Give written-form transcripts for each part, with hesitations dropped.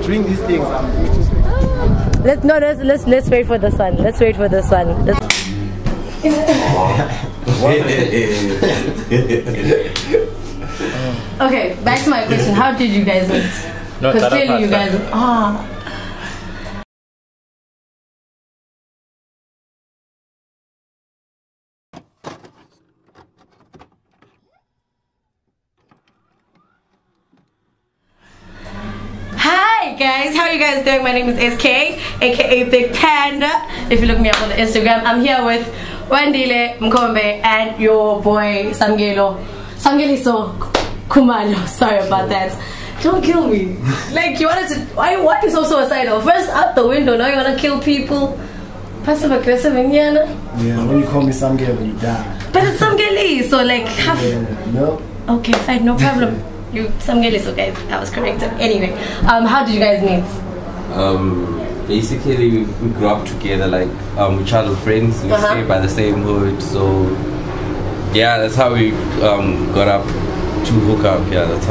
Doing these things, Let's wait for this one. Let's wait for this one. Okay, back to my question. How did you guys meet? Because clearly you guys Hi guys, how are you guys doing? My name is SK, aka Big Panda. If you look me up on the Instagram, I'm here with Wandile Mkombe and your boy Samgeliso Kumalo. Sorry about that. Don't kill me. Like you wanted to. Why are you so suicidal? First out the window, now you wanna kill people. Passive aggressive, Indiana. Yeah, when you call me Samgeli, you die. But it's Samgeli, so like half. No. Okay, fine, no problem. You Samgeliso guys, I was corrected. Anyway, how did you guys meet? Basically we grew up together, like we're childhood friends. We stay by the same hood, so yeah, that's how we got up to hook up. Yeah, that's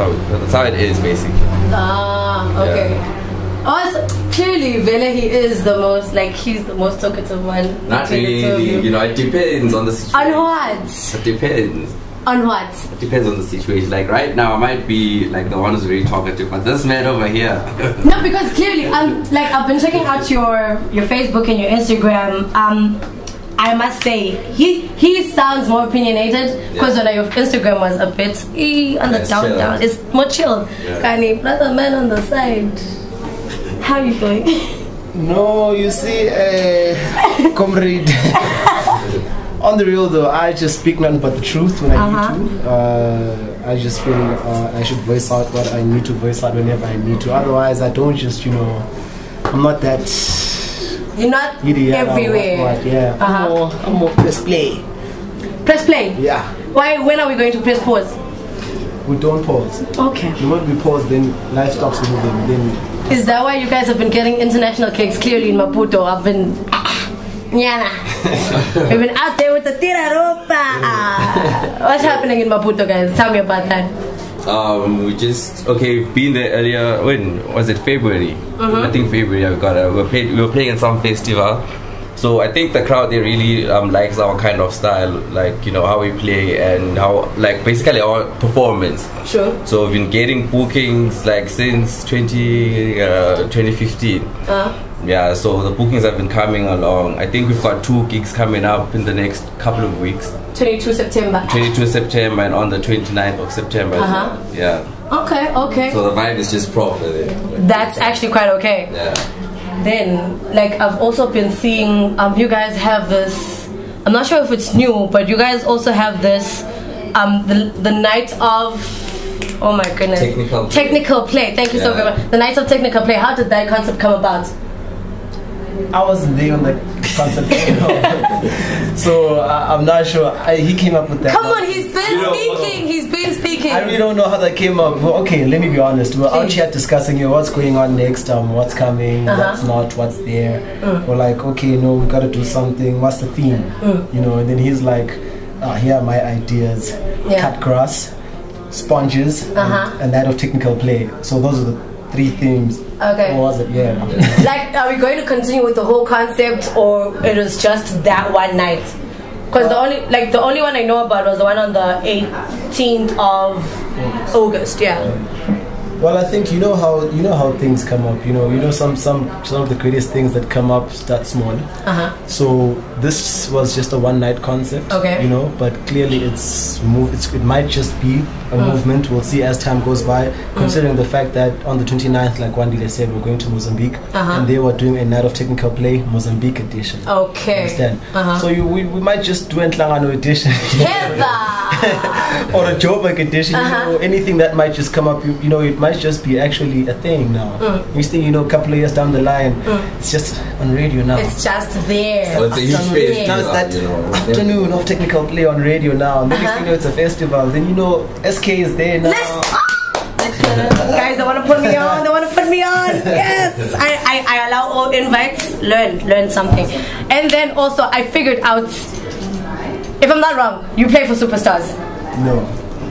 how it is basically. Okay. Yeah. Also, clearly Vele, he is the most, like, he's the most talkative one. Not really, you know, it depends on the situation. On what? It depends. On what? It depends on the situation. Like right now I might be like the one who's really talkative, but this man over here. No, because clearly I've been checking out your Facebook and your Instagram. I must say he sounds more opinionated, because when your Instagram was a bit on the down, it's more chill. Kind brother man on the side. How are you doing? No, you see, comrade. On the real though, I just speak nothing but the truth when I need to. I just feel I should voice out what I need to voice out whenever I need to. Otherwise, I don't just, you know, I'm not that. You're not everywhere. Yeah. I'm more press play. Press play? Yeah. Why? When are we going to press pause? We don't pause. Okay. The moment we pause, then life stops moving. Then. Is that why you guys have been getting international cakes? Clearly in Maputo, I've been. We've been out there with the tira ropa. What's happening in Maputo, guys? Tell me about that. We just we've been there earlier. When was it? February. I think February. We were playing in some festival. So I think the crowd, they really likes our kind of style, like, you know, how we play and how, like, basically our performance. Sure. So we've been getting bookings like since 2015. Yeah, so the bookings have been coming along. I think we've got 2 gigs coming up in the next couple of weeks. 22 September. 22 September and on the 29th of September. Yeah. Okay. So the vibe is just proper there. That's actually quite okay. Yeah. Then, like, I've also been seeing you guys have this. I'm not sure if it's new, but you guys also have this the night of. Oh my goodness. Technical play. Thank you so very much. The night of technical play. How did that concept come about? I wasn't there on the concept, you know. So I'm not sure. He came up with that. Come on, he's been speaking. He's been speaking. I really don't know how that came up. Well, okay, let me be honest. We're out here discussing what's going on next, what's coming, what's not, what's there. We're like, okay, no, we gotta do something. What's the theme? You know, and then he's like, here are my ideas. Cut grass, sponges, and night of technical play. So those are the 3 themes. Okay. Or was it? Yeah. Like, are we going to continue with the whole concept, or it was just that one night? Because the only one I know about was the one on the 18th of August. Yeah. Well, I think you know how things come up. You know some of the greatest things that come up start small. So this was just a one-night concept. Okay. You know, but clearly it might just be a movement. We'll see as time goes by. Considering the fact that on the 29th, like Wandile said, we're going to Mozambique, and they were doing a night of technical play, Mozambique edition. Okay. Understand? So we might just do a Nhlangano edition. Or a Joburg edition. You know, anything that might just come up. You know, it might just be actually a thing now. You think, you know, a couple of years down the line, it's just on radio now. It's just there. So it's a huge space. Now it's that afternoon of technical play on radio now. And the next thing you know, it's a festival. Then you know, SK is there now. Guys, they want to put me on. They want to put me on. Yes, I allow all invites. Learn something. And then also I figured out, if I'm not wrong, you play for Superstars. No,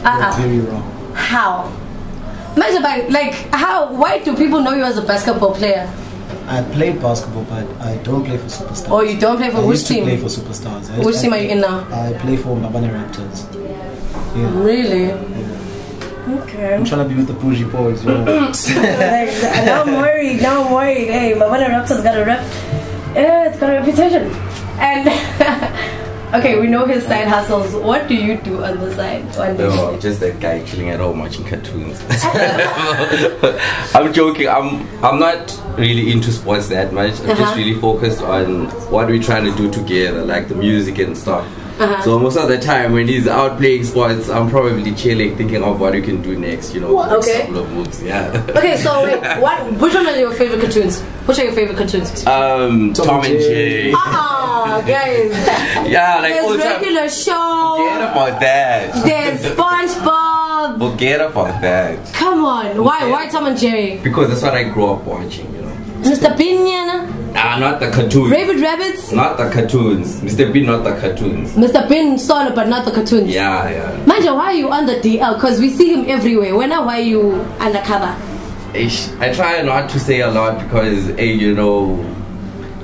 you're very wrong. How? Like, why do people know you as a basketball player? I played basketball, but I don't play for Superstars. Oh, you don't play for which team? I used to play for Superstars. Which team are you in now? I play for Mgambo Raptors. Yeah. Really? Yeah. Okay. I'm trying to be with the bougie boys, you know. Now I'm worried. Hey, Mgambo Raptors got a rep. Yeah, it's got a reputation. And okay, we know his side hustles. What do you do on the side? No, just that guy chilling at home watching cartoons. I'm joking. I'm not really into sports that much. I'm just really focused on what we're trying to do together, like the music and stuff. So most of the time when he's out playing sports, I'm probably chilling, thinking of what we can do next. You know, a couple of moves. Yeah. Okay, so wait, which one are your favorite cartoons? Which are your favorite cartoons? Tom and Jerry. Guys. Yeah, like there's regular show. Forget about that. There's SpongeBob. Forget about that. Come on, why Tom and Jerry? Because that's what I grew up watching. You know. Mr. Bean, Nah, not the cartoons. Rabbits? Not the cartoons. Mr. Bean, not the cartoons. Mr. Bean solo, but not the cartoons. Yeah. Manja, why are you on the DL? Because we see him everywhere. Why are you undercover? I try not to say a lot because, you know,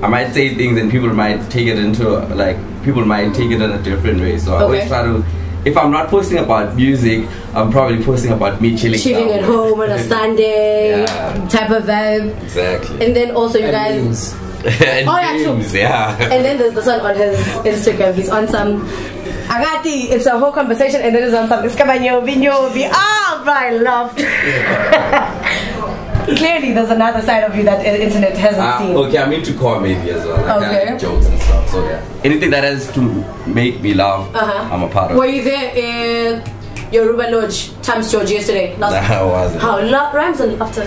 I might say things and people might take it in a different way. So I always try to, if I'm not posting about music, I'm probably posting about me chilling at home on a Sunday type of vibe. Exactly. And then also you guys and true. Yeah. And then there's this one on his Instagram. He's on some Agati. It's a whole conversation, and then it's on some Escabanyo, Vinyobi. Bro, I loved. Clearly, there's another side of you that the internet hasn't seen. Okay, I'm into comedy as well. Like jokes and stuff. So yeah, anything that has to make me laugh, I'm a part of. Were you there in Yoruba Lodge times George yesterday? I wasn't. How rhymes and laughter?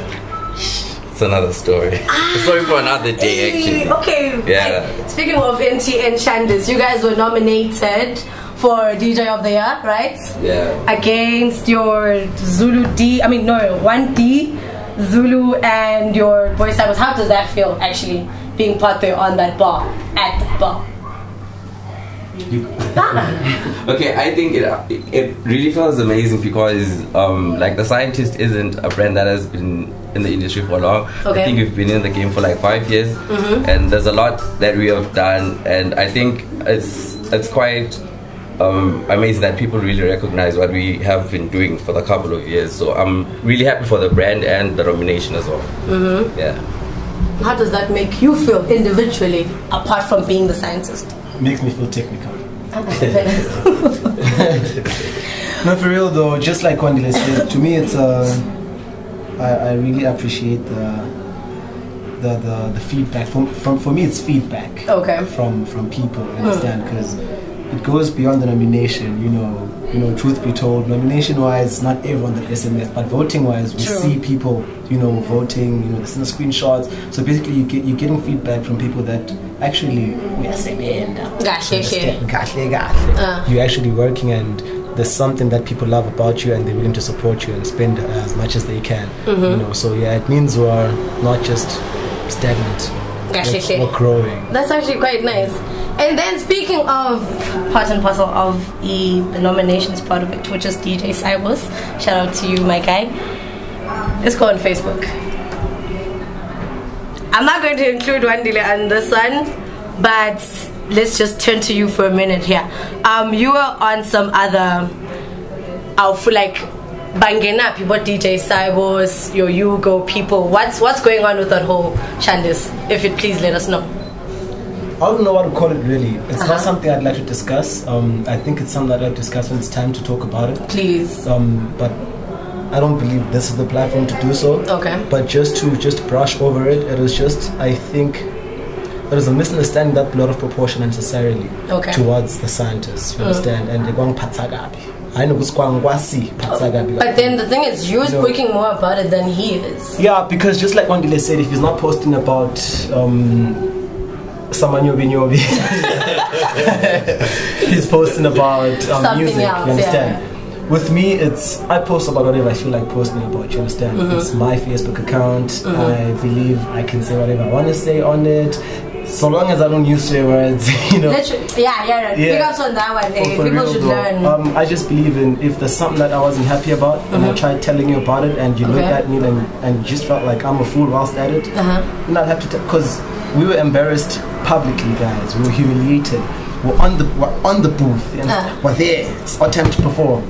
It's another story. A story for another day, actually. Okay. Yeah. Speaking of NTN Shandis, you guys were nominated for DJ of the Year, right? Yeah. Against your Zulu 1D, Zulu, and your Boy Cybers. How does that feel, actually, being part there on that bar, at the bar? Okay, I think it really feels amazing because like The Scientist isn't a brand that has been in the industry for long. I think we've been in the game for like 5 years, and there's a lot that we have done, and I think it's quite amazing that people really recognize what we have been doing for the couple of years. So I'm really happy for the brand and the nomination as well. Yeah. How does that make you feel individually, apart from being the scientist? Makes me feel technical. No, for real though, just like Wandile said, to me it's I really appreciate the feedback. For me it's feedback from people, you understand? Because it goes beyond the nomination, you know, truth be told, nomination wise not everyone that SMS, but voting wise we see people, voting, they send the screenshots. So basically you're getting feedback from people that actually you're actually working, and there's something that people love about you and they're willing to support you and spend as much as they can. So yeah, it means we're not just stagnant, we're growing. That's actually quite nice. And then speaking of part and parcel of the nominations part of it, which is DJ Cybers, shout out to you, my guy. Let's go on Facebook. I'm not going to include Wandile on this one, but let's just turn to you for a minute here. You were on some other, like Bangena people, DJ Cybers, your Yugo people. What's going on with that whole Shandis? If you'd please let us know. I don't know what to call it really. It's not something I'd like to discuss. I think it's something I'd like to discuss when it's time to talk about it. Please. But I don't believe this is the platform to do so. Okay. But just to brush over it, it was just, I think there is a misunderstanding that blew out of proportion unnecessarily towards the scientists. You understand? And they're going patsagabi. I know but then the thing is, you're speaking more about it than he is. Yeah, because just like Wandile said, if he's not posting about Samanyobi he's posting about music, you understand? With me, I post about whatever I feel like posting about, you understand? It's my Facebook account. I believe I can say whatever I want to say on it. So long as I don't use swear words, you know. Yeah. Pick up on that one. People should learn. I just believe in if there's something that I wasn't happy about, and I tried telling you about it, and you looked at me and just felt like I'm a fool whilst at it, you're not happy to, because we were embarrassed publicly, guys. We were humiliated. We're on the booth, and we're there. It's our time to perform.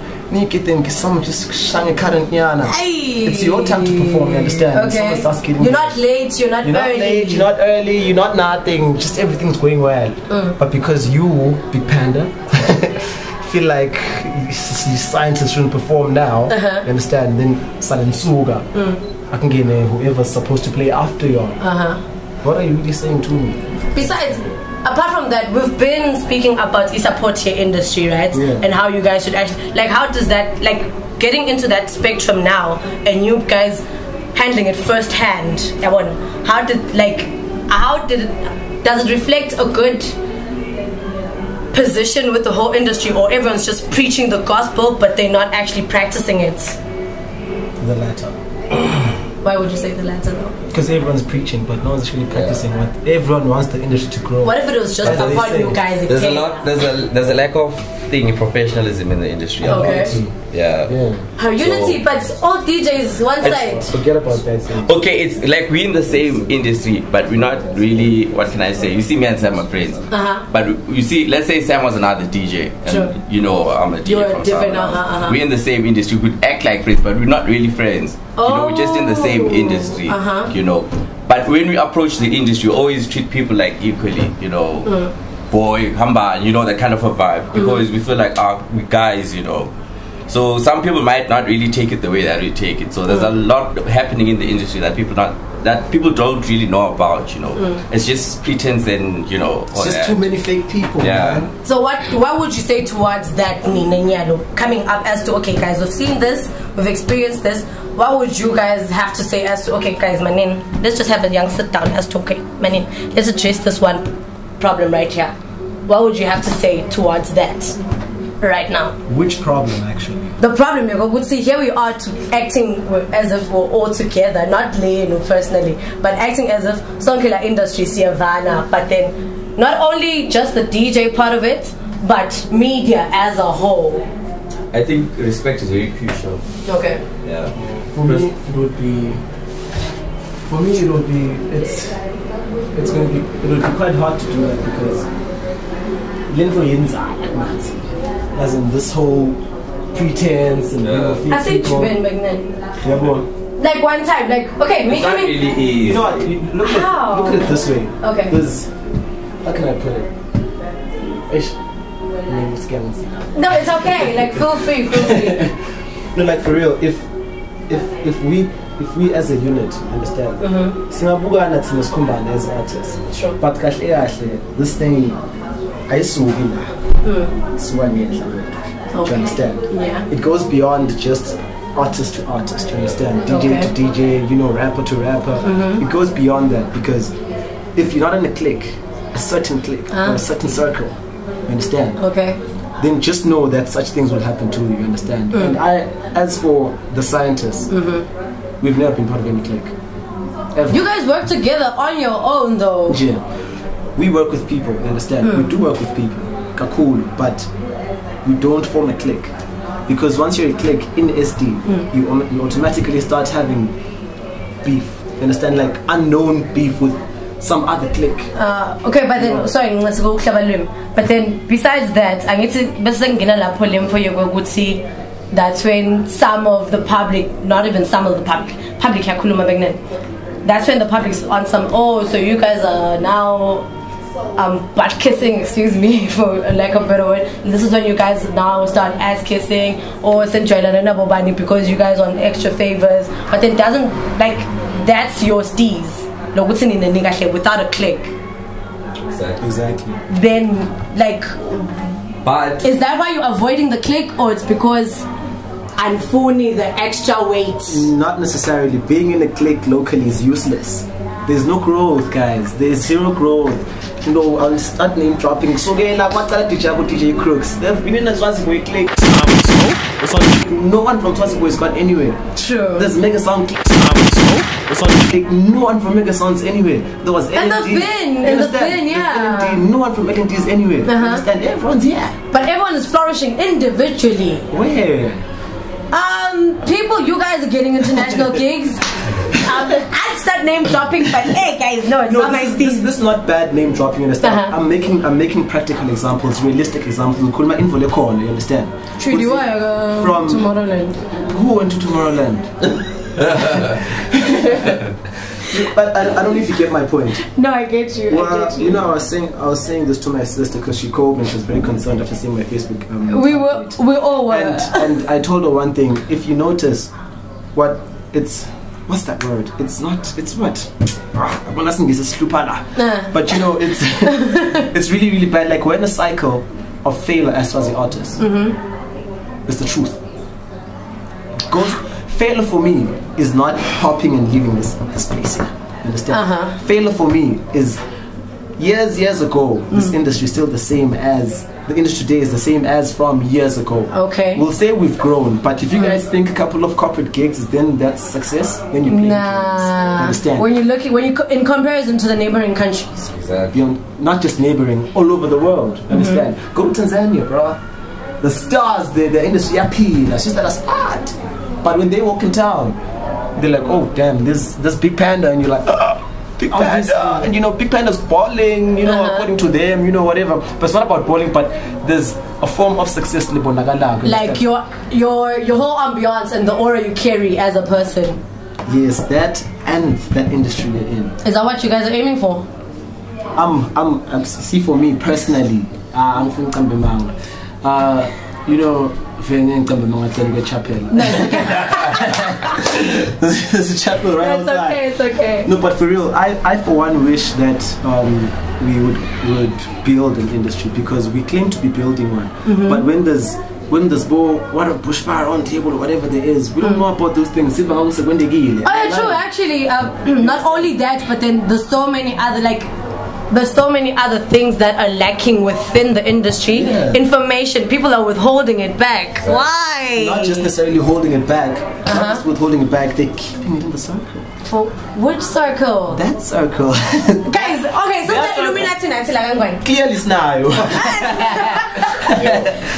Someone just shang a cut and it's your time to perform, you understand? Okay. You're not late, you're not early. You're not early, you're not nothing, just everything's going well. But because you, Big Panda, feel like scientists shouldn't perform now, you understand? Then Salensuga, I can get whoever's supposed to play after you. What are you really saying to me? Besides, apart from that, we've been speaking about the support here industry, right? And how you guys should actually, like, how does that, like, getting into that spectrum now and you guys handling it firsthand, how did it, does it reflect a good position with the whole industry, or everyone's just preaching the gospel but they're not actually practicing it? The latter. Why would you say the latter though? Because everyone's preaching, but no one's actually practicing. What everyone wants the industry to grow. What if it was just upon you guys? There's a lack of professionalism in the industry. Okay. Unity, but all DJs one side. Forget about that. Okay, it's like we're in the same industry, but we're not really. What can I say? You see, me and Sam are friends. But you see, let's say Sam was another DJ, and you know I'm a DJ. You're different. We're in the same industry. We act like friends, but we're not really friends. You know, we're just in the same industry. You know, but when we approach the industry, we always treat people like equally. You know, boy, hamba, you know, that kind of a vibe, because we feel like we guys, you know. So some people might not really take it the way that we take it. So there's a lot happening in the industry that people don't really know about, you know. It's just pretense and, you know. It's just too many fake people, man. So what would you say towards that, Nina, coming up as to, okay guys, we've seen this, we've experienced this, what would you guys have to say as to, okay guys, manin, let's just have a young sit down as to, okay, manin, let's address this one problem right here. What would you have to say towards that right now? Which problem, actually? The problem, you would see, here we are acting as if we're all together, not Leno personally, but acting as if Sonkela industry Siavana, but then not only just the DJ part of it, but media as a whole. I think respect is very crucial. Okay. Yeah. For me, it would be quite hard to do that, because as in this whole pretense and I think you've been like one time, like, okay, me coming. Really is. You know what? Look at it this way. Okay. Because how can I put it? No, it's okay. Like, feel free. No, like, for real. If we as a unit understand, singabukana sinosikumbana as artists. Sure. But this thing, I saw him. Okay. Do you understand? Yeah. It goes beyond just artist to artist. Do you understand? DJ to DJ, you know, rapper to rapper. It goes beyond that, because if you're not in a clique, a certain clique or a certain circle, you understand? Okay. Then just know that such things will happen to you. You understand? And as for the scientists, we've never been part of any clique. Ever. You guys work together on your own, though. Yeah. We work with people, you understand? We do work with people, kakulu, but we don't form a clique. Because once you're a clique in SD, you automatically start having beef, you understand? Like unknown beef with some other clique. Okay, but then, sorry, let's go but then besides that, I need to for you would see that's when some of the public, not even some of the public that's when the public's on some, so you guys are now butt kissing, excuse me for lack of a better word. This is when you guys now start ass kissing or because you guys on extra favors, but then doesn't, like, that's your steez without a click. Exactly. Then, like, but is that why you're avoiding the click, or it's because unfunny the extra weight? Not necessarily. Being in a clique locally is useless. There's no growth, guys. There's zero growth. You know, I'll start name dropping. So again, like, what's that DJ Crooks? They've been in a Swaziboy clique. No one from Swaziboy has got anywhere. True. There's mega sound clique. Like, no one from Mega sounds anywhere. There was And LND. the bin, and the bin, yeah. LND. No one from LND is anywhere. Understand? Everyone's here. But everyone is flourishing individually. Where? People, you guys are getting international gigs. I'd start name dropping, but hey guys, no, it's not my this is not bad name dropping, you understand? I'm making practical examples, realistic examples. You understand? Trudy, why from Tomorrowland? Who went to Tomorrowland? But I don't know if you get my point. No, I get you. Well, I get you. You know, I was saying this to my sister because she called me and she was very concerned after seeing my Facebook. We all were. And I told her one thing. If you notice, what's that word? It's what? But you know, it's really, really bad. Like we're in a cycle of failure as the artists. It's the truth. Failure for me is not hopping and leaving this place. You understand? Failure for me is years ago. This industry is still the same as the industry today is the same as from years ago. Okay. We'll say we've grown, but if you guys think a couple of corporate gigs, then that's success. Then you play. Nah. Understand? When you in comparison to the neighboring countries. Exactly. Not just neighboring, all over the world. Understand? Go to Tanzania, bro. The stars, the industry appeal. It's just that a spot. But when they walk in town, they're like, oh damn, this Big Panda, and you're like, Big Panda, and you know, Big Panda's balling, you know, according to them, you know, whatever. But it's not about balling, but there's a form of success. Like your whole ambiance and the aura you carry as a person. Yes, that and that industry you're in. Is that what you guys are aiming for? See, for me personally, I'm from Kambimang. You know, chapel. No, it's okay. There's a chapel right outside. It's okay. No, but for real, I for one wish that we would build an industry, because we claim to be building one. But when there's what a bushfire on table or whatever there is, we don't know about those things. Oh yeah, true. Actually, not only that, but then there's so many other things that are lacking within the industry. Information, people are withholding it back. Why? Not just necessarily holding it back. Not just withholding it back, they're keeping it in the circle. For which circle? That circle. Guys, okay, so the Illuminati I'm going. Clearly now.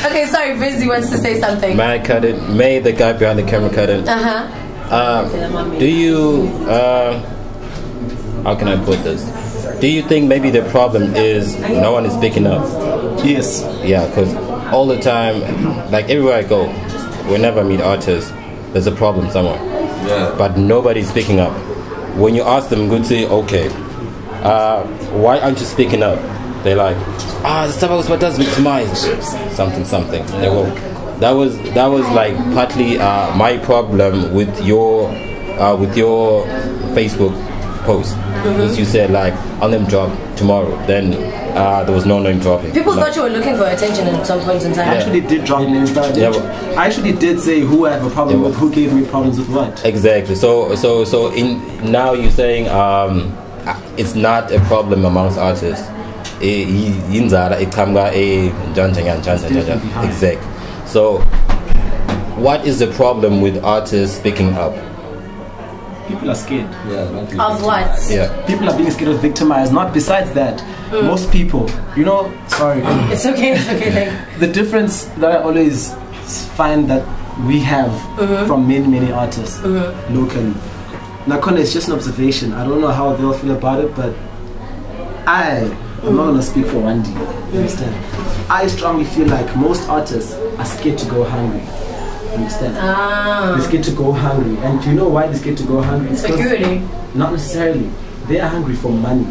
Okay, sorry, Busy wants to say something. May I cut it? May the guy behind the camera cut it? Do you how can I put this? Do you think maybe the problem is no one is speaking up? Yes. Yeah, because all the time, like everywhere I go, whenever I meet artists, there's a problem somewhere. Yeah. But nobody's speaking up. When you ask them, good say, okay, why aren't you speaking up? They're like, something. They go, that was like partly my problem with your Facebook post. Because you said like, I'll name drop tomorrow, then there was no name dropping. People thought you were looking for attention at some point in time. I actually did drop names down. I actually did say who I have a problem with, who gave me problems with what. Exactly. So in now you're saying it's not a problem amongst artists. Exactly. So what is the problem with artists speaking up? People are scared. Of what? Yeah. People are being scared of victimized. Not besides that. Most people, you know, sorry. It's okay. The difference that I always find that we have from many artists locally. Nakona, it's just an observation. I don't know how they'll feel about it, but I'm not gonna speak for Wendy. You understand? I strongly feel like most artists are scared to go hungry. Understand? They're scared to go hungry. And do you know why they're scared to go hungry? Security. Not necessarily. They are hungry for money.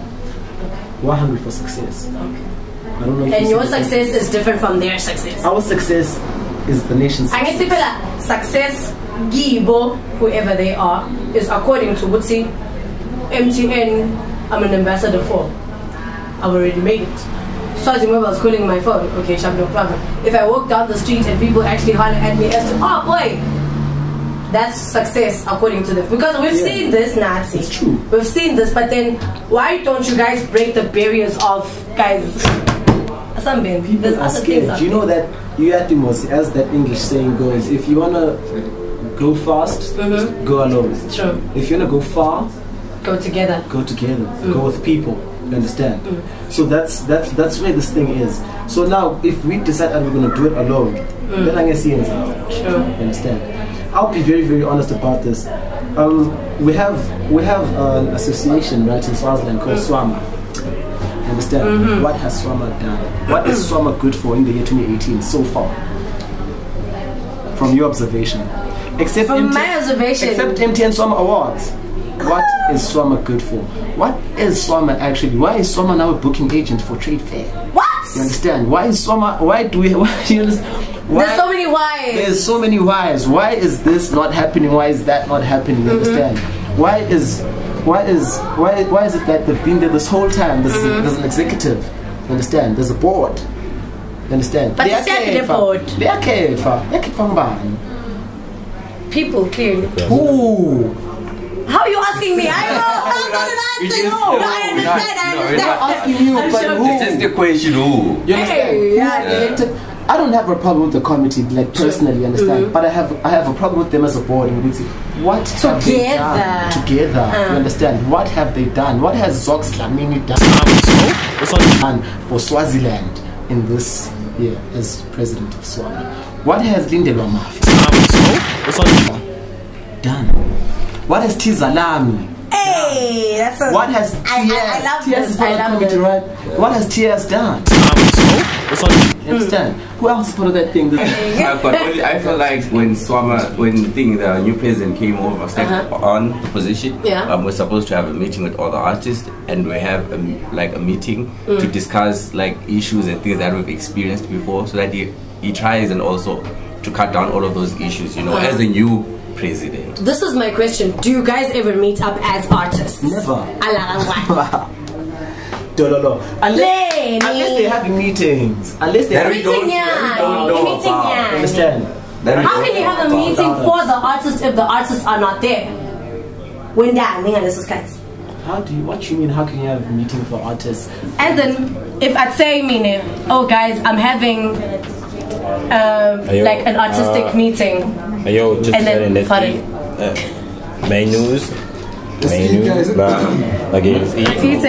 We're hungry for success. Okay. I don't know if and your success is different from their success. Our success is the nation's success. I guess people success, Gibo, whoever they are, is according to Wutsi, MTN, I'm an ambassador for. I've already made it. So as I was calling my phone, okay, sharp, no problem. If I walk down the street and people actually holler at me as to, oh boy, that's success according to them. Because we've seen this, Nazi. It's true. We've seen this, but then why don't you guys break the barriers of, guys, people are scared. Do you know that you have to, as that English saying goes, if you wanna go fast, go alone. True. If you wanna go far, go together. Go together. Go with people. You understand? So that's where this thing is. So now, if we decide that we're gonna do it alone, then I can see it. True. You understand? I'll be very, very honest about this. We have an association right in Swaziland called Swama. You understand? What has Swama done? What is Swama good for in the year 2018 so far? From your observation, except my observation, except MTN Swama Awards. What is Swama good for? What is Swama actually? Why is Swama now a booking agent for trade fair? What? You understand? Why is Swama? Why do we? Why, you understand? Why, there's so many whys. There's so many whys. Why is this not happening? Why is that not happening? You understand? Why is it that they've been there this whole time? There's an executive. You understand? There's a board. You understand? But they are board. They are people clearly. Ooh. How are you asking me? I know. I'm not an answer. No, I understand. I understand. I'm asking you, but who? It's just the question who. You understand? I don't have a problem with the committee, like personally, you understand. But I have a problem with them as a board. What have they done together? You understand? What have they done? What has Zox Dlamini done for Swaziland in this year as president of Swaziland? What has Lindelwa Mafi done? What has Tizalami? Hey, that's a, what has TS? I love this. I love this. Right? What has TS done? You understand? Who else is part of that thing? But only, I feel like when the new president came over, on the position, we're supposed to have a meeting with all the artists, and we have a meeting to discuss like issues and things that we've experienced before, so that he tries and also to cut down all of those issues. You know, as a new president. This is my question. Do you guys ever meet up as artists? Never. Unless they're having meetings. Unless they're having meeting. Understand? How can you have a meeting for the artists if the artists are not there? When what you mean, how can you have a meeting for artists? As in, if I'd say, oh guys, I'm having like an artistic meeting. Yo, just and then main news. Like it's eating.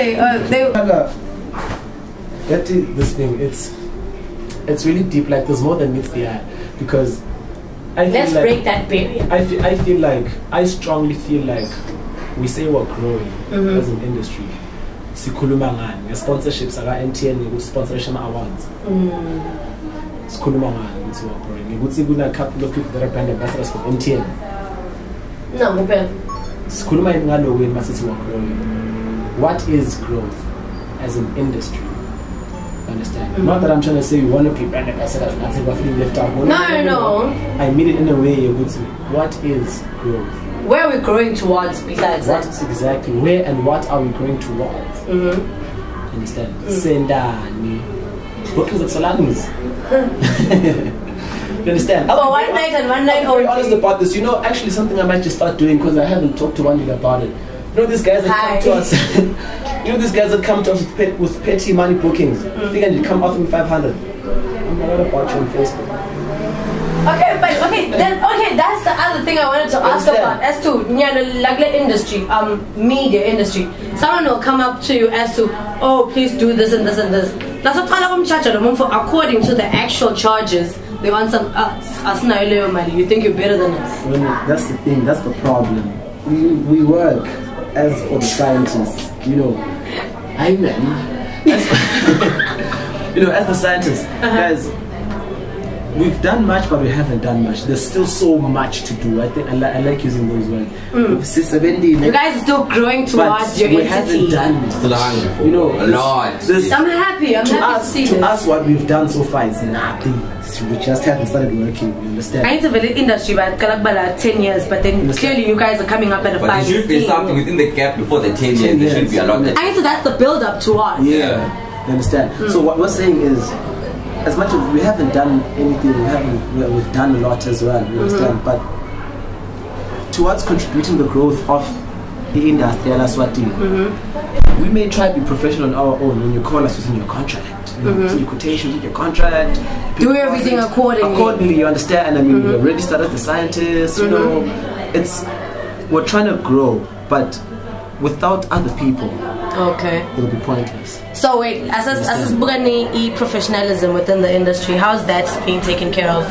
This thing, it's really deep. Like there's more than meets the eye, because let's break that barrier. I strongly feel like we say we're growing as an industry. Sikhuluma ngani nge-sponsorships aka MTN ukuthi sponsorship awards. Sikhuluma ngani ukuthi we're growing. Ukuthi kuna a couple of people that are brand ambassadors for MTN. No, ngempela. Sikhuluma ngalo wena masithi we're growing. What is growth as an industry? Understand? Not that I'm trying to say you want to be brand ambassadors and that's it, feeling left out. No. I mean it in a way. What is growth? Where are we growing towards besides that? Exactly. Where and what are we growing towards? Understand? Sendani. Bookings at Solanis. You understand? For one night and one night I'm very honest about this. You know, actually something I might just start doing, because I haven't talked to Wandile about it. You know, these guys that come to us. You know, these guys that come to us with petty money bookings. Think you come offer me 500. I'm not about you on Facebook. Okay, but that's the other thing I wanted to ask about. As to like industry, media industry. Someone will come up to you as to, oh, please do this and this and this. According to the actual charges, they want some money. You think you're better than us? That's the thing. That's the problem. We work as for the scientists. You know, as the scientists, guys. We've done much, but we haven't done much. There's still so much to do. I think I like using those words. You guys are still growing towards your entity. We haven't done you know, a lot. I'm happy to see this. To us, what we've done so far is nothing. We just haven't started working. You understand? I need to be in industry, but 10 years. But then clearly, you guys are coming up at a 5 years. But there should be something within the gap before the 10 years. There should be a lot. I think that's the build up towards. Yeah, you understand. So what we're saying is, as much as we haven't done anything, we've done a lot as well, you understand? But towards contributing the growth of the industry, Eswatini, we may try to be professional on our own when you call us within your contract. So your quotation, your contract. Do everything accordingly. Accordingly, you understand? I mean, we already started the scientists, you know. We're trying to grow, but without other people, it'll be pointless. So wait, as Bugani professionalism within the industry, how's that being taken care of?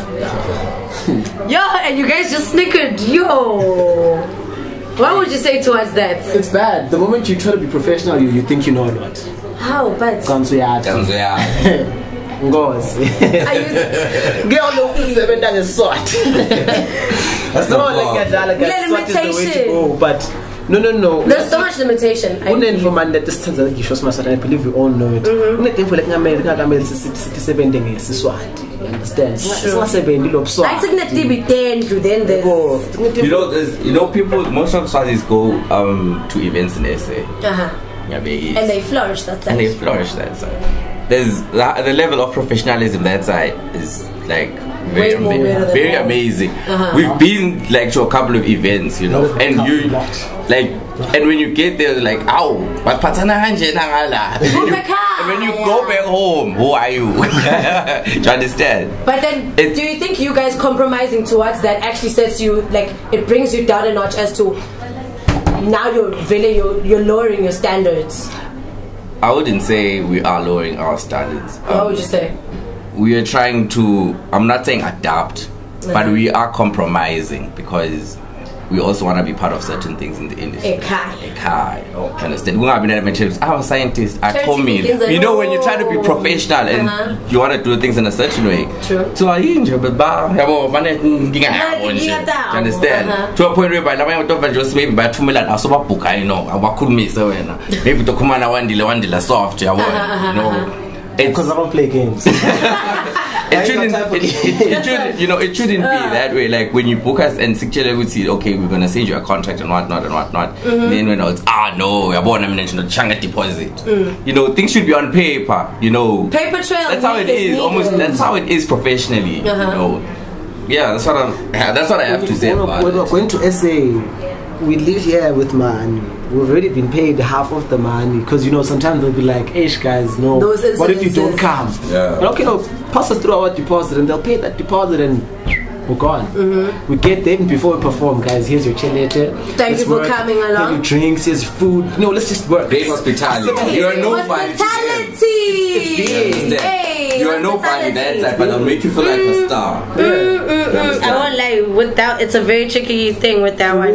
Yo, and you guys just snickered. Yo, what would you say towards that? It's bad. The moment you try to be professional, you think you know a lot. How? But Ngozi. Girl, no, seven that is sort. That's not like a limitation. But no. There's so much limitation. I believe we all know it. You understand? I think that they be 10 to then you know, people, most of Swazis go to events in SA. And they flourish that side. There's the level of professionalism that side is like very amazing. We've been like to a couple of events, you know, and and when you get there, like, ow, but and when you go back home, who are you? Do you understand? But then, do you think you guys compromising towards that actually sets you, like, it brings you down a notch as to now you're lowering your standards? I wouldn't say we are lowering our standards. What would you say? We are trying to, I'm not saying adapt, but we are compromising because we also want to be part of certain things in the industry. Understand? I'm a scientist. Told me, you know, when you try to be professional and you want to do things in a certain way. True. So you understand? To a point where by just maybe by 2 million, I saw book. I know. I could miss maybe to come on one deal soft. You know. Because I don't play games. It shouldn't be that way. Like when you book us and security would see, okay, we're gonna send you a contract and whatnot. Then when it's no, we're born changa deposit. You know, things should be on paper. You know, paper trail. That's how it is. Almost that's how it is professionally. You know, yeah, that's what I have to say about it. When we're going to SA, we live here with money. We've already been paid half of the money because, you know, sometimes they'll be like, "Hey guys, no, what if you don't come?" Okay, no, pass us through our deposit and they'll pay that deposit and we're gone. We get them before we perform, guys. Here's your later. Thank you for coming along. Here's your drinks, here's your food. No, let's just work. Great hospitality. You are nobody. You are nobody that side, but they'll make you feel like a star. I won't lie. It's a very tricky thing with that one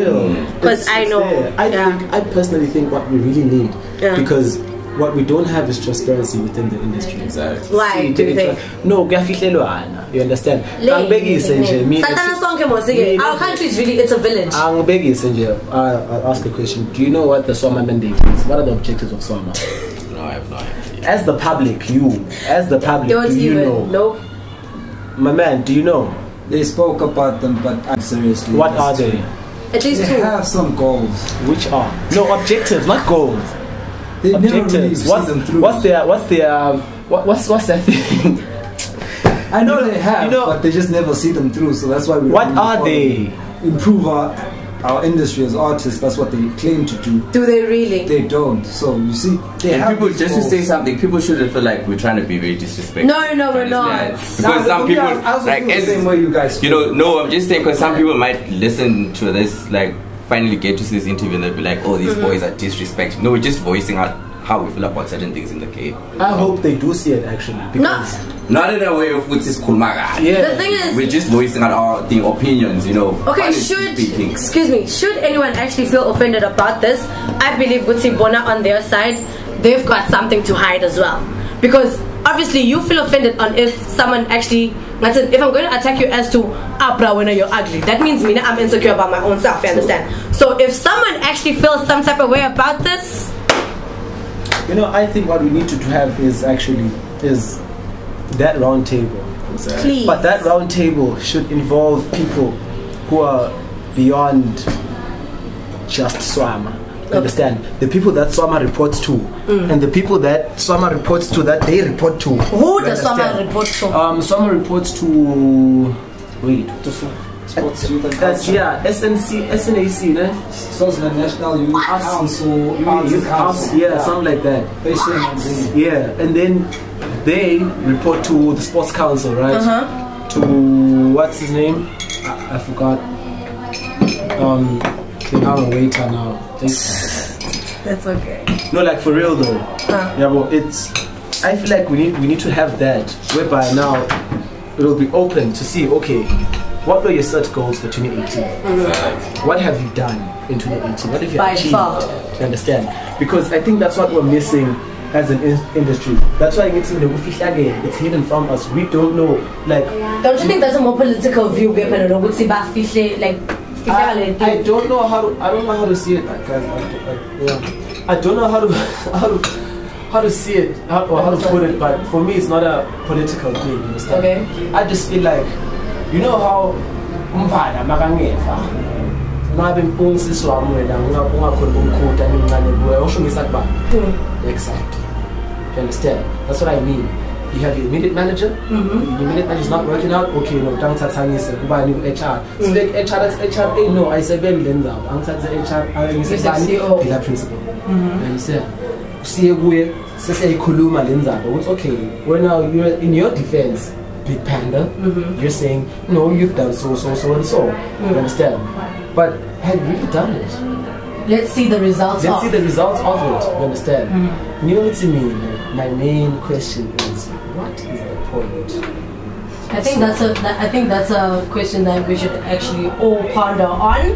because I know. I personally think what we really need because what we don't have is transparency within the industry. Exactly. Why do you think? No, you understand? Our country is really, it's a village. I'll ask a question. Do you know what the SWAMA mandate is? What are the objectives of SWAMA? No, I have no idea. As the public, do you know? Nope. My man, do you know? They spoke about them, but seriously. What are they? At least they have some goals. Which are? No, objectives, not goals. They objectives. Never really see them through. What's their thing? I know they have, but they just never see them through. So that's why we. What are they? Improve our industry as artists. That's what they claim to do. Do they really? They don't. So you see, people just to say something. People shouldn't feel like we're trying to be very disrespectful. No, we're not. Because some people, like, the same way you guys. You know, no, I'm just saying because some people might listen to this, like, finally get to see this interview and they'll be like, oh, these boys are disrespecting. No, we're just voicing out how we feel about certain things in the cave. I hope they do see it actually. Not in a way of which is kulmaga. The thing is, we're just voicing out our opinions, you know. Okay, should anyone actually feel offended about this? I believe Gutsi Bona on their side, they've got something to hide as well. Because obviously you feel offended on if someone actually, if I'm going to attack you as to bro, when you're ugly, that means me, I'm insecure about my own self, you understand? So if someone actually feels some type of way about this, you know, I think what we need to have is that round table. Please. But that round table should involve people who are beyond just SWAMA. Understand? The people that SWAMA reports to and the people that SWAMA reports to that they report to. Who does SWAMA report to? SWAMA reports to Sports Youth and Culture. SNAC, ne? Swaziland National Youth Council, something like that. And then they report to the sports council, right? To what's his name? I forgot. I'm a waiter now. That's okay. No, like for real though. Yeah, but it's. I feel like we need to have that, whereby now it'll be open to see. Okay, what were your set goals for 2018? What have you done in 2018? What have you achieved? You understand? Because I think that's what we're missing as an industry. That's why it's hidden from us. We don't know. Like, don't you think that's a more political view? Like, I don't know how to see it, guys. I don't know how to see it, or how to put it, but for me it's not a political thing, you understand? Okay. I just feel like, you know how exactly. You understand? That's what I mean. You have your immediate manager. Your immediate manager is not working out. Okay, no, don't touch HR. So like HR, that's HR. Hey, no, I say very linda. I'm touch HR. I say that principle. You understand? See where say kuluma linda. But okay, well now you're in your defense, Big Panda. You're saying no, you've done so and so. You understand? But have you really done it? Let's see the results. Let's see the results of it. You understand? You know what I mean? My main question is, what is the point? I think that's a question that we should actually all ponder on,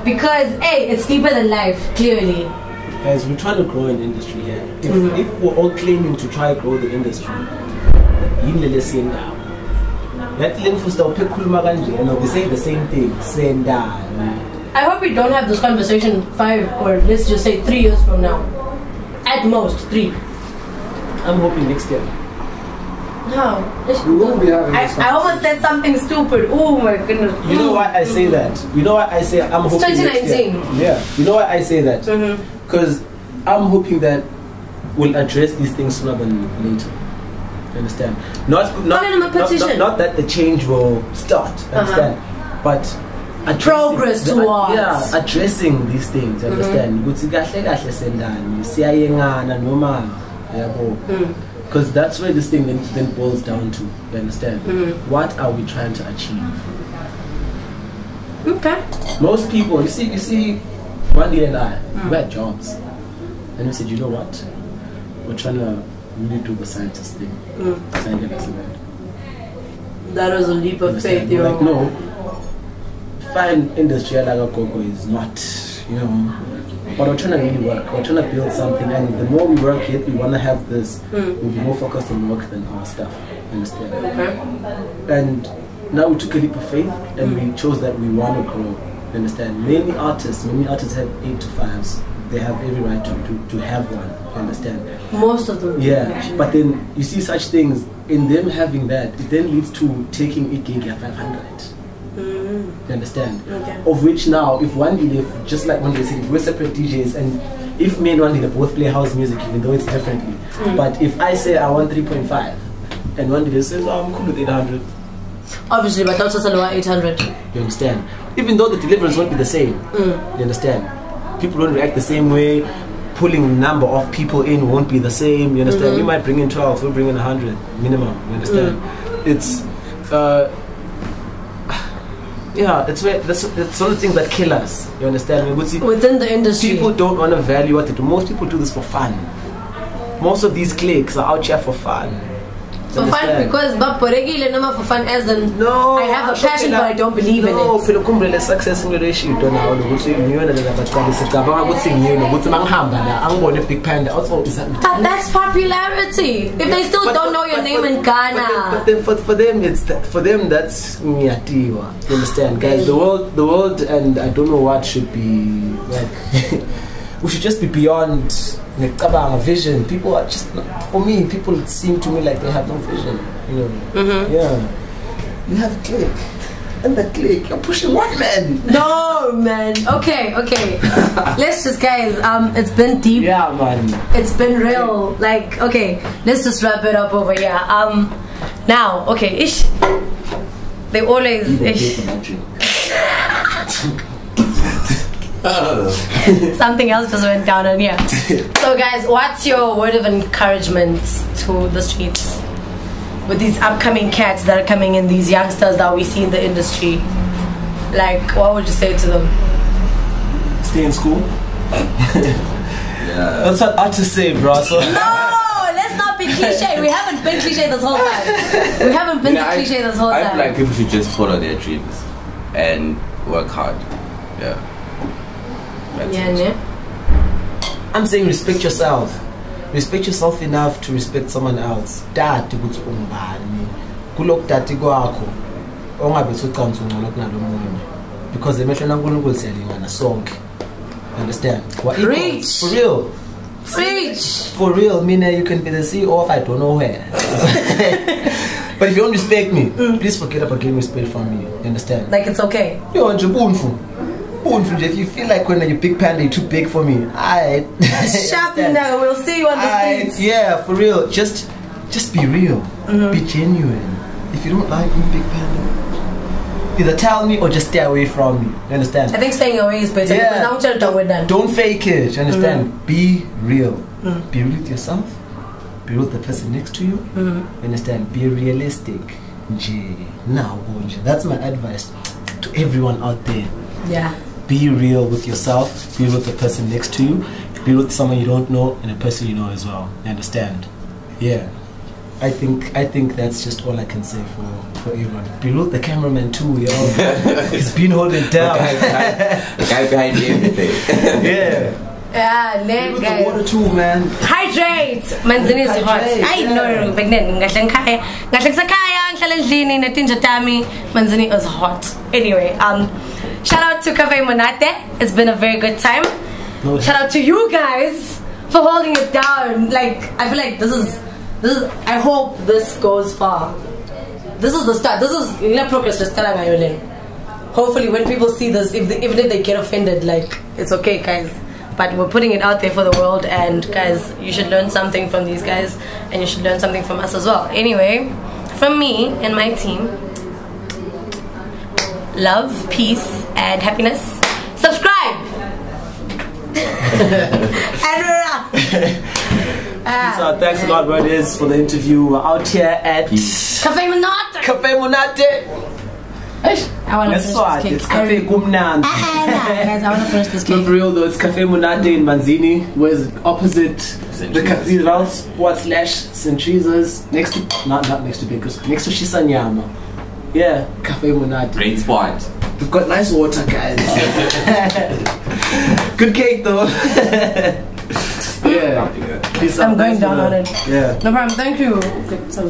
because hey, it's deeper than life. Clearly, guys, we're trying to grow an industry here. If we're all claiming to try to grow the industry, you need to listen now. That link for stop we say the same thing. Send down. I hope we don't have this conversation 5 or let's just say 3 years from now. At most 3. I'm hoping next year. No. We won't be having this I almost said something stupid. Oh my goodness. You know why I say that? You know why I say I'm hoping 2019. Next year? Yeah. You know why I say that? Because I'm hoping that we'll address these things sooner than later. You understand? Not that the change will start. Understand? But progress towards addressing these things. Understand? Because that's where this thing then boils down to. You understand? What are we trying to achieve? Okay. Most people, you see, Randy and I, we had jobs, and we said, you know what? We're trying to really do the scientist thing. That was a leap of faith. You're like, no. Fine industrial agriculture is not, but we're trying to really work. We're trying to build something, and the more we work it, we want to have this. We'll be more focused on work than our stuff. Understand? Okay. And now we took a leap of faith, and we chose that we want to grow. Understand? Many artists have 8 to 5s. They have every right to have one. Understand? Most of them. Yeah, actually. But then you see such things in them having that. It then leads to taking a gig at 500. You understand? Okay. Of which now, if one day, just like one day said, if we're separate DJs, and if me and one day both play house music, even though it's differently, but if I say I want 3.5, and one day says, oh, I'm cool with 800. Obviously, but also lower 800. You understand? Even though the deliverance won't be the same. You understand? People don't react the same way. Pulling the number of people in won't be the same. You understand? We might bring in 12, we'll bring in 100 minimum. You understand? It's it's sort of things that kill us. You understand? Within the industry, people don't want to value what they do. Most people do this for fun. Most of these cliques are out here for fun. For fun, because for fun as in no, I have a passion but I don't believe in it. No, success in relationship don't know but Big Panda. But that's popularity. If they still don't know your name in Ghana. But then for them that's Miatiwa. You understand, guys? The world and I don't know what should be like we should just be beyond a vision. People are just, for me, people seem to me like they have no vision. Yeah. You have a click, and the click, you're pushing one man. No, man. Okay. Let's just, guys. It's been deep. Yeah, man. It's been real. Like, okay, let's just wrap it up over here. Now, okay, ish. They always ish. Something else just went down on here. So guys, what's your word of encouragement to the streets with these upcoming cats that are coming in, these youngsters that we see in the industry? Like, what would you say to them? Stay in school. Yeah. That's what I have to say, bro. So No, let's not be cliche. We haven't been cliche this whole time. We haven't been cliche this whole time. I feel like people should just follow their dreams and work hard. Yeah. That's it. Yeah. I'm saying respect yourself. Respect yourself enough to respect someone else. Dad, ukuthi ungubani. Kulokhu dati kwakho. Ongabethi ucansi ungcono kunalomunye. Because emehlo naNkulunkulu siyalingana sonke. Understand? Preach. For real. Preach. For real, meaning you can be the CEO of I don't know where. But if you don't respect me, please forget about getting respect from me. You understand? Like it's okay. Yo, if you feel like when you big panda, you're too big for me. Alright. Sharp now. We'll see you on the streets. Yeah, for real. Just be real. Be genuine. If you don't like me, big panda, either tell me or just stay away from me. You understand? I think staying away is better. Yeah. Because now we're done. Don't fake it. You understand? Be real. Be real with yourself. Be real with the person next to you. You understand? Be realistic. That's my advice to everyone out there. Yeah. Be real with yourself. Be real with the person next to you. Be real with someone you don't know and a person you know as well. You understand? Yeah. I think that's just all I can say for everyone. Be real with the cameraman too, yo. He's been holding down. The guy behind everything. Yeah. Yeah, Be real with the water too, man. Hydrate. Manzini is hot. I know. Back then, Manzini is hot. Anyway, shout out to Cafe Monate. It's been a very good time. No, shout out to you guys for holding it down. Like, I feel like this is I hope this goes far. This is the start. This is progress. Hopefully when people see this, even if they get offended, like, it's okay, guys, but we're putting it out there for the world, and guys, you should learn something from these guys, and you should learn something from us as well. Anyway, from me and my team, love, peace, and happiness. Subscribe. So thanks a lot, brothers, for the interview. We're out here at Cafe Monate. Cafe Monate. I want to finish this cake. It's Cafe Kumnand. Guys, I want to finish this cake. For real though, it's Cafe Monate in Manzini, where it's opposite the Cathedral /St. Teresa's, next to not next to Bakers, next to Shisanyama. Yeah, Cafe Monate. Great spot. We've got nice water, guys. Good cake though. Yeah. Peace out. I'm going down on it. Yeah. No problem. Thank you. Okay, so